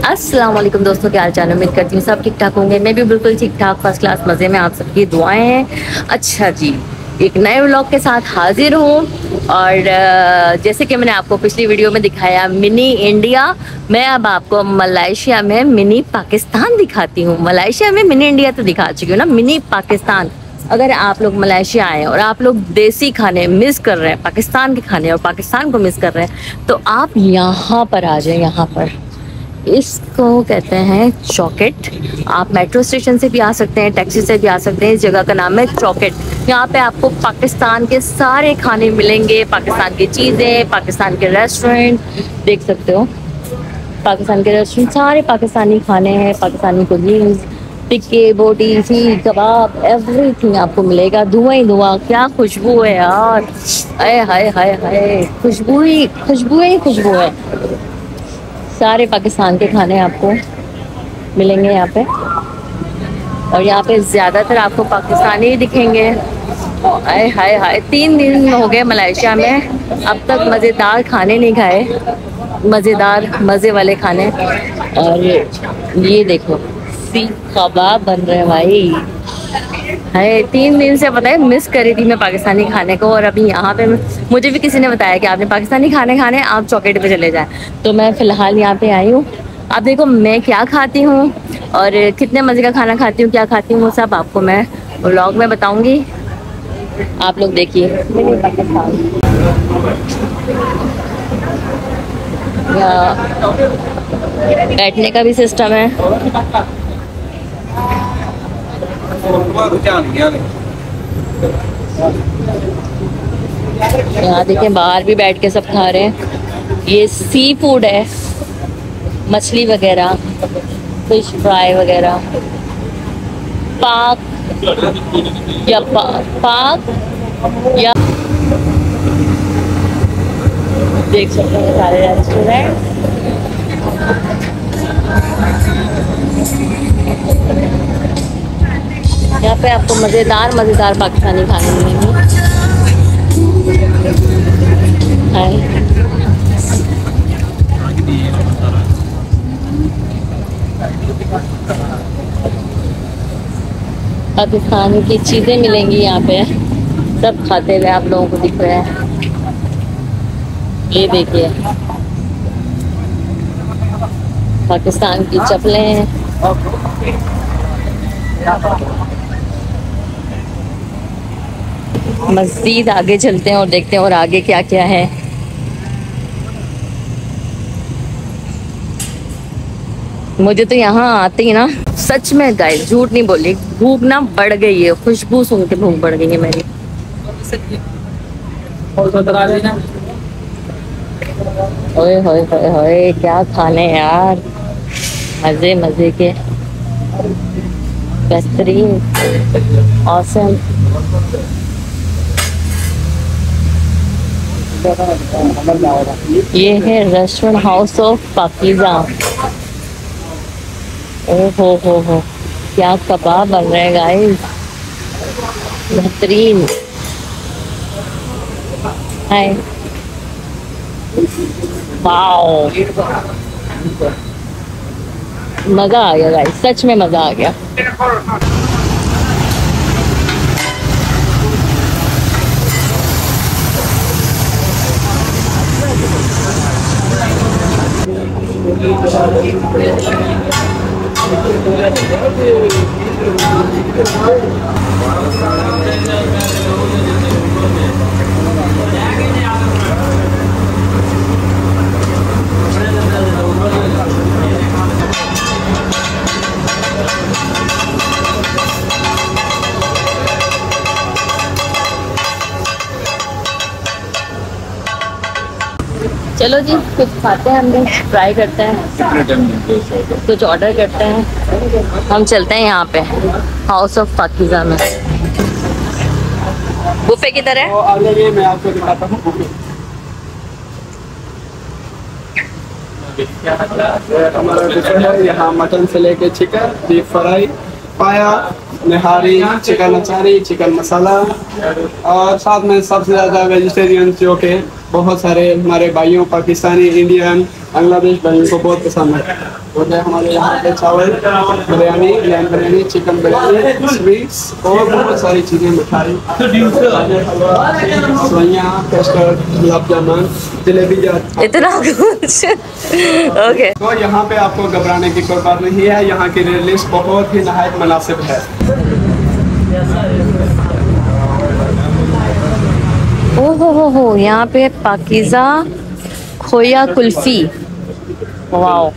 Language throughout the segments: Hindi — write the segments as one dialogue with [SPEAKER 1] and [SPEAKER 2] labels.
[SPEAKER 1] अस्सलाम वालेकुम दोस्तों, क्या हाल चाल है। उम्मीद करती हूँ सब ठीक ठाक होंगे। मैं भी बिल्कुल ठीक ठाक फर्स्ट क्लास मज़े में, आप सबकी दुआएं हैं। अच्छा जी, एक नए व्लॉग के साथ हाजिर हूँ। और जैसे कि मैंने आपको पिछली वीडियो में दिखाया मिनी इंडिया, मैं अब आपको मलेशिया में मिनी पाकिस्तान दिखाती हूँ। मलेशिया में मिनी इंडिया तो दिखा चुकी हूँ ना, मिनी पाकिस्तान। अगर आप लोग मलेशिया आए और आप लोग देसी खाने मिस कर रहे हैं, पाकिस्तान के खाने और पाकिस्तान को मिस कर रहे हैं, तो आप यहाँ पर आ जाए। यहाँ पर इसको कहते हैं चौकेट। आप मेट्रो स्टेशन से भी आ सकते हैं, टैक्सी से भी आ सकते हैं। इस जगह का नाम है चौकेट। यहाँ पे आपको पाकिस्तान के सारे खाने मिलेंगे, पाकिस्तान की चीज़ें, पाकिस्तान के रेस्टोरेंट देख सकते हो। पाकिस्तान के रेस्टोरेंट सारे पाकिस्तानी खाने हैं, पाकिस्तानी कुजीन्स, टिक्के, बोटी, सीख, कबाब, एवरीथिंग आपको मिलेगा। धुआं ही धुआं, क्या खुशबू है यार। हाय हाय हाय हाय, खुशबू ही खुशबू है। सारे पाकिस्तान के खाने आपको मिलेंगे यहाँ पे। और यहाँ पे ज़्यादातर आपको पाकिस्तानी ही दिखेंगे। हाय हाय हाय, 3 दिन हो गए मलेशिया में, अब तक मज़ेदार खाने नहीं खाए, मज़ेदार मज़े वाले खाने। और ये देखो सीख कबाब बन रहे हैं भाई। है 3 दिन से पता है मिस करी थी मैं पाकिस्तानी खाने को। और अभी यहाँ पे मुझे भी किसी ने बताया कि आपने पाकिस्तानी खाने खाने, आप चौकेट पे चले जाएं। तो मैं फ़िलहाल यहाँ पे आई हूँ। आप देखो मैं क्या खाती हूँ और कितने मज़े का खाना खाती हूँ, क्या खाती हूँ, वो सब आपको मैं व्लॉग में बताऊँगी। आप लोग देखिए। यहाँ बैठने का भी सिस्टम है। यहाँ देखिए बाहर भी बैठ के सब खा रहे हैं। ये सी फूड है, मछली वगैरह, फिश फ्राई वगैरह। पाक या पाक या देख सकते हैं सारे रेस्टोरेंट। यहाँ पे आपको मज़ेदार पाकिस्तानी खाने मिलेंगे। पाकिस्तानी की चीज़ें मिलेंगी यहाँ पे, सब खाते हुए आप लोगों को दिख रहा है। ये देखिए पाकिस्तान की चप्पलें हैं। मज़ीद आगे चलते हैं और देखते हैं और आगे क्या क्या है। मुझे तो यहाँ आते ही ना, सच में गाइस झूठ नहीं बोली, भूख ना बढ़ गई है। खुशबू सुन के भूख बढ़ गई है मेरी। ओए होए होए होए, क्या खाने यार, मजे मजे के, बेहतरीन, ऑसम। ये है रेस्टोरेंट हाउस ऑफ पाकीज़ा। ओ हो, क्या कबाब बन रहे हैं गाइस, बेहतरीन। हाय वाओ, मज़ा आ गया गाइस, सच में मज़ा आ गया। चलो जी कुछ खाते हैं, हम लोग ट्राई करते हैं, कुछ ऑर्डर करते हैं। हम चलते हैं यहाँ पे हाउस ऑफ पाकीज़ा में। बुफे किधर है?
[SPEAKER 2] मैं आपको दिखाता हूँ। हमारा बुफे है, यहाँ मटन से लेके चिकन, बीफ फ्राई, पाया, निहारी, चिकन अचारी, चिकन मसाला, और साथ में सबसे ज़्यादा वेजिटेरियन जो के बहुत सारे हमारे भाइयों, पाकिस्तानी, इंडियन, बांग्लादेश भाइयों को बहुत पसंद है। हो गए हमारे यहाँ पे चावल, biryani, lamb biryani, chicken biryani, sweets और बहुत सारी चीज़ें, मिठाई, हलवा, सवैयाँ, कस्टर्ड, गुलाब जामुन, जलेबी।
[SPEAKER 1] इतना कुछ। ओके।
[SPEAKER 2] तो यहाँ पे आपको घबराने की कोई बात नहीं है, यहाँ की रेट लिस्ट बहुत ही नहायत मुनासिब है।
[SPEAKER 1] ओहो, यहाँ पे पाकीज़ा खोया कुल्फी। वाओ।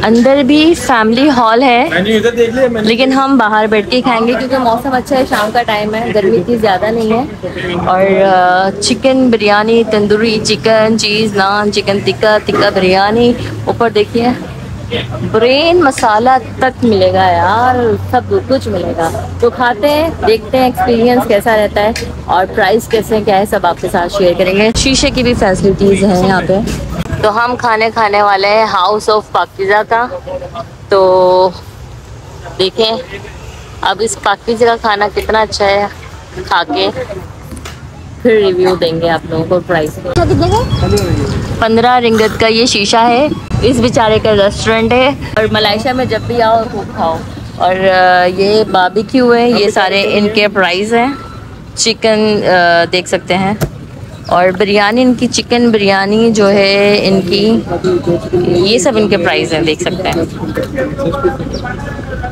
[SPEAKER 1] अंदर भी फैमिली हॉल है, लेकिन हम बाहर बैठ के खाएंगे क्योंकि मौसम अच्छा है, शाम का टाइम है, गर्मी इतनी ज़्यादा नहीं है। और चिकन बिरयानी, तंदूरी चिकन, चीज़ नान, चिकन टिक्का, टिक्का बिरयानी, ऊपर देखिए ब्रेन मसाला तक मिलेगा यार, सब कुछ मिलेगा। तो खाते हैं, देखते हैं एक्सपीरियंस कैसा रहता है और प्राइस कैसे क्या है, सब आपके साथ शेयर करेंगे। शीशे की भी फैसिलिटीज़ हैं यहाँ पे। तो हम खाने वाले हैं हाउस ऑफ पाकीज़ा का। तो देखें अब इस पाकीज़ा का खाना कितना अच्छा है, खा के फिर रिव्यू देंगे आप लोगों को। प्राइस 15 रिंगत का ये शीशा है, इस बेचारे का रेस्टोरेंट है। और मलेशिया में जब भी आओ खूब खाओ। और ये बारबेक्यू है, ये सारे इनके प्राइस हैं। चिकन देख सकते हैं, और बिरयानी इनकी, चिकन बिरयानी जो है इनकी, ये सब इनके प्राइस हैं, देख सकते हैं।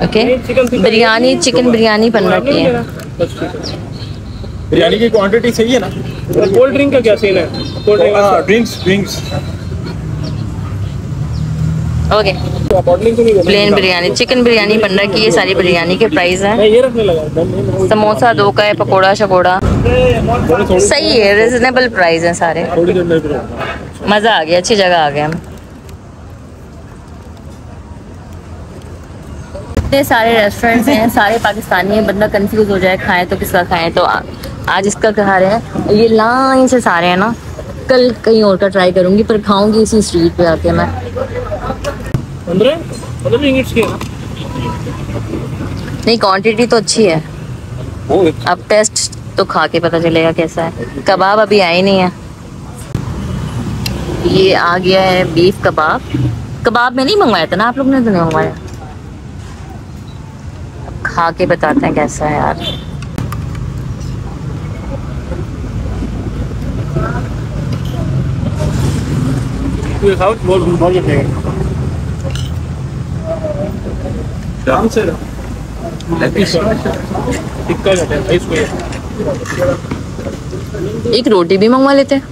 [SPEAKER 1] ओके, बिरयानी, चिकन बिरयानी 15 की है।
[SPEAKER 3] बिरयानी की क्वांटिटी सही है ना?
[SPEAKER 4] कोल्ड ड्रिंक का क्या सीन है? Cold drink
[SPEAKER 3] drinks
[SPEAKER 1] okay. Plain biryani, chicken biryani 15 की, ये सारी बिरयानी के प्राइस हैं।
[SPEAKER 4] ये रखने लगा।
[SPEAKER 1] समोसा 2 का है, पकोड़ा शकोड़ा सही है, रिजनेबल प्राइस है सारे। मज़ा आ गया, अच्छी जगह आ गया हम। इतने सारे रेस्टोरेंट्स हैं, सारे पाकिस्तानी हैं, बंदा कंफ्यूज हो जाए खाएं तो किसका खाएं। तो आज इसका खा रहे हैं, ये लाइन से सारे हैं ना। कल कहीं और का ट्राई करूंगी, पर खाऊंगी इसी स्ट्रीट पे आके मैं।
[SPEAKER 4] 15 रिंगिट्स की है ना?
[SPEAKER 1] नहीं, क्वांटिटी तो अच्छी है। अब टेस्ट तो खा के पता चलेगा कैसा है। कबाब अभी आए नहीं है। ये आ गया है बीफ कबाब। कबाब में नहीं मंगवाया था ना आप लोग ने? तो नहीं मंगवाया। खा के बताते हैं कैसा है यार।
[SPEAKER 4] ये खाओ, बहुत लगेगा। टिक्का जाता है इसको।
[SPEAKER 1] एक रोटी भी मंगवा लेते हैं।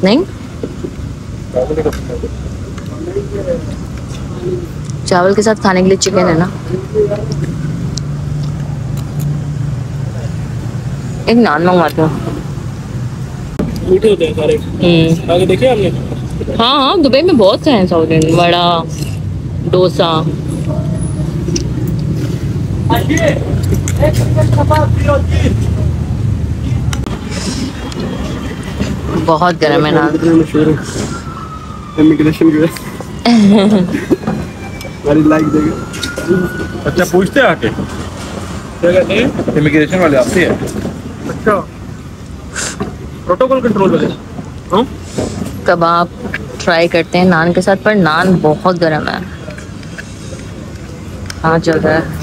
[SPEAKER 1] नहीं, चावल के साथ खाने के लिए चिकन है ना। एक नान मंगवाते हो।
[SPEAKER 4] मीठे होते हैं सारे। आगे देखिए आपने?
[SPEAKER 1] हाँ, दुबई में बहुत से हैं साउथ इंडियन, वड़ा, डोसा। बहुत गर्म है नान।
[SPEAKER 2] इमिग्रेशन
[SPEAKER 3] अच्छा पूछते हैं आके,
[SPEAKER 4] क्या कहते हैं?
[SPEAKER 3] इमिग्रेशन वाले आते हैं।
[SPEAKER 4] अच्छा, प्रोटोकॉल कंट्रोल वाले। हाँ,
[SPEAKER 1] कबाब ट्राई करते हैं नान के साथ, पर नान बहुत गर्म है। हाँ, चल रहा है।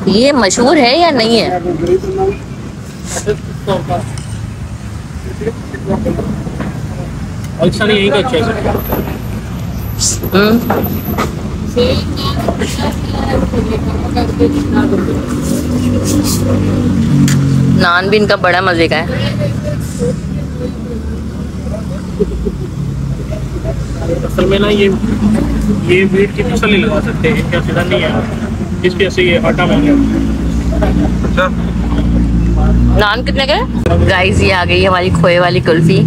[SPEAKER 1] ये मशहूर है या नहीं है?
[SPEAKER 4] पाकिस्तानी यही का अच्छा है।
[SPEAKER 1] नान भी इनका बड़ा मजे का है।
[SPEAKER 4] असल में ना ये मीट की फसल नहीं लगा सकते, क्या सीधा नहीं है, इस वजह से ये आटा मांग
[SPEAKER 3] अच्छा,
[SPEAKER 1] नान कितने का? गाइस, ये आ गई हमारी खोए वाली कुल्फी।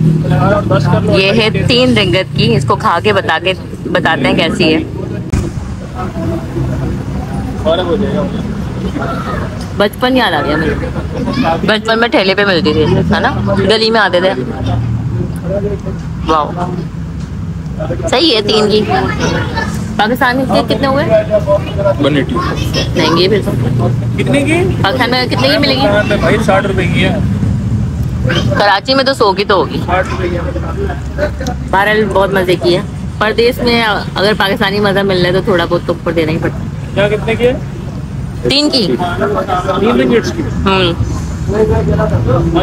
[SPEAKER 1] ये है 3 रिंगत की। इसको खा के बताते हैं कैसी है। बचपन याद आ गया मुझे। बचपन में ठेले पे मिलती थी, है ना, गली में आते थे। वाह, सही है 3 की। पाकिस्तान के कितने हुए?
[SPEAKER 3] 180
[SPEAKER 1] महंगी फिर तो।
[SPEAKER 4] कितने की?
[SPEAKER 1] पाकिस्तान में कितने की मिलेगी?
[SPEAKER 4] पाकिस्तान में भाई 60 रुपए की है।
[SPEAKER 1] कराची में तो 100 की तो होगी।
[SPEAKER 4] 60 रुपए की है।
[SPEAKER 1] बहरहाल बहुत मजे की है। परदेश में अगर पाकिस्तानी मजा मिल रहा है तो थोड़ा बहुत तो ऊपर देना ही पड़ता है।
[SPEAKER 4] क्या कितने की है?
[SPEAKER 1] 3 की।
[SPEAKER 4] 3 रिंगिट्स की। हाँ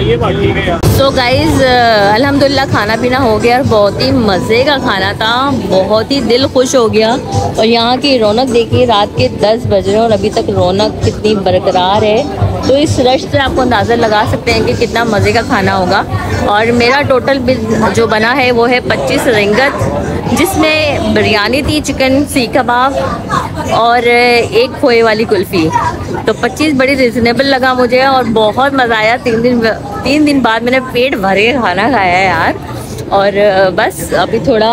[SPEAKER 4] ये बात ठीक है यार।
[SPEAKER 1] तो गाइज अल्हम्दुलिल्लाह खाना पीना हो गया और बहुत ही मज़े का खाना था, बहुत ही दिल खुश हो गया। और यहाँ की रौनक देखिए, रात के 10 बज रहे हैं और अभी तक रौनक कितनी बरकरार है। तो इस रश से आपको अंदाज़ा लगा सकते हैं कि कितना मज़े का खाना होगा। और मेरा टोटल बिल जो बना है वो है 25 रिंगत, जिसमें बिरयानी थी, चिकन सीख कबाब और एक खोए वाली कुल्फ़ी। तो 25 बड़ी रिजनेबल लगा मुझे और बहुत मज़ा आया। 3 दिन बाद मैंने पेट भरे खाना खाया है यार। और बस अभी थोड़ा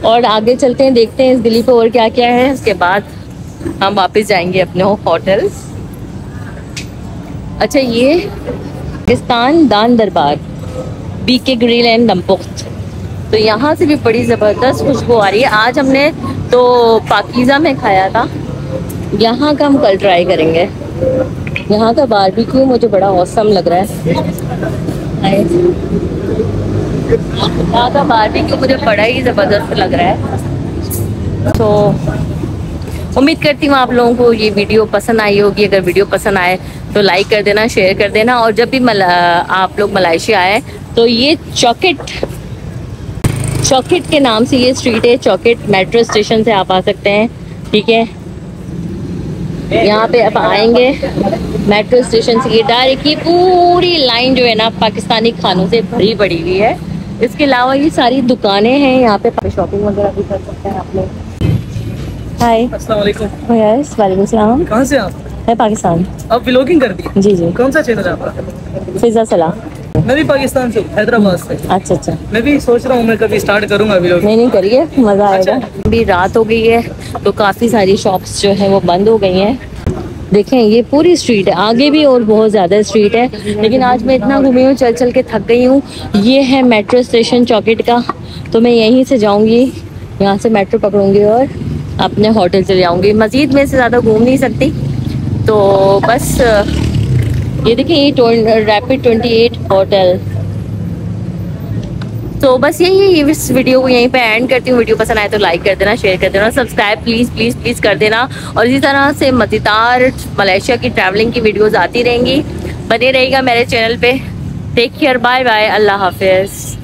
[SPEAKER 1] और आगे चलते हैं, देखते हैं इस गली पे और क्या क्या है। उसके बाद हम वापस जाएंगे अपने होटल। अच्छा, ये पाकिस्तान दान दरबार, BK ग्रिल एंड दमपुख्त। तो यहाँ से भी बड़ी ज़बरदस्त खुशबू आ रही है। आज हमने तो पाकीज़ा में खाया था, यहाँ का हम कल ट्राई करेंगे। यहाँ का बारबेक्यू मुझे बड़ा औसम लग रहा है। यहाँ का बारबेक्यू मुझे बड़ा ही ज़बरदस्त लग रहा है। तो उम्मीद करती हूँ आप लोगों को ये वीडियो पसंद आई होगी। अगर वीडियो पसंद आए तो लाइक कर देना, शेयर कर देना। और जब भी आप लोग मलेशिया आए तो ये चौकेट के नाम से ये स्ट्रीट है। चौकेट मेट्रो स्टेशन से आप आ सकते हैं, ठीक है। यहाँ पे आप आएंगे मेट्रो स्टेशन से, ये डायरेक्ट ये पूरी लाइन जो है ना पाकिस्तानी खानों से भरी पड़ी हुई है। इसके अलावा ये सारी दुकानें हैं, यहाँ पे शॉपिंग वगैरह भी कर सकते हैं आप लोग। हाय,
[SPEAKER 4] अस्सलाम वालेकुम।
[SPEAKER 1] यस, वालेकुम सलाम।
[SPEAKER 4] कहाँ से आप?
[SPEAKER 1] है पाकिस्तान।
[SPEAKER 4] आप व्लॉगिंग करती हैं?
[SPEAKER 1] जी जी।
[SPEAKER 4] कौन सा चैनल है आपका?
[SPEAKER 1] फिजा सलाम।
[SPEAKER 4] मैं भी पाकिस्तान से हूँ, हैदराबाद से।
[SPEAKER 1] अच्छा अच्छा।
[SPEAKER 4] मैं भी सोच रहा हूँ मैं कभी स्टार्ट करूँगा व्लॉगिंग।
[SPEAKER 1] नहीं करिए, मज़ा आएगा।
[SPEAKER 4] अच्छा।
[SPEAKER 1] अभी रात हो गई है तो काफ़ी सारी शॉप्स जो है वो बंद हो गई हैं। देखें ये पूरी स्ट्रीट है, आगे भी और बहुत ज़्यादा स्ट्रीट है। लेकिन आज मैं इतना घूमी हूँ, चल के थक गई हूँ। ये है मेट्रो स्टेशन चौकेट का, तो मैं यहीं से जाऊँगी, यहाँ से मेट्रो पकड़ूँगी और अपने होटल चले जाऊँगी। मज़ीद में से ज़्यादा घूम नहीं सकती। तो बस ये देखिए, ये रैपिड 28 होटल। तो बस यही है, ये इस वीडियो को यहीं पे एंड करती हूँ। वीडियो पसंद आए तो लाइक कर देना, शेयर कर देना, सब्सक्राइब प्लीज़ प्लीज़ प्लीज़ कर देना। और इसी तरह से मज़ेदार मलेशिया की ट्रैवलिंग की वीडियोस आती रहेंगी। बने रहेगा मेरे चैनल पे। टेक केयर, बाय बाय, अल्लाह हाफिज़।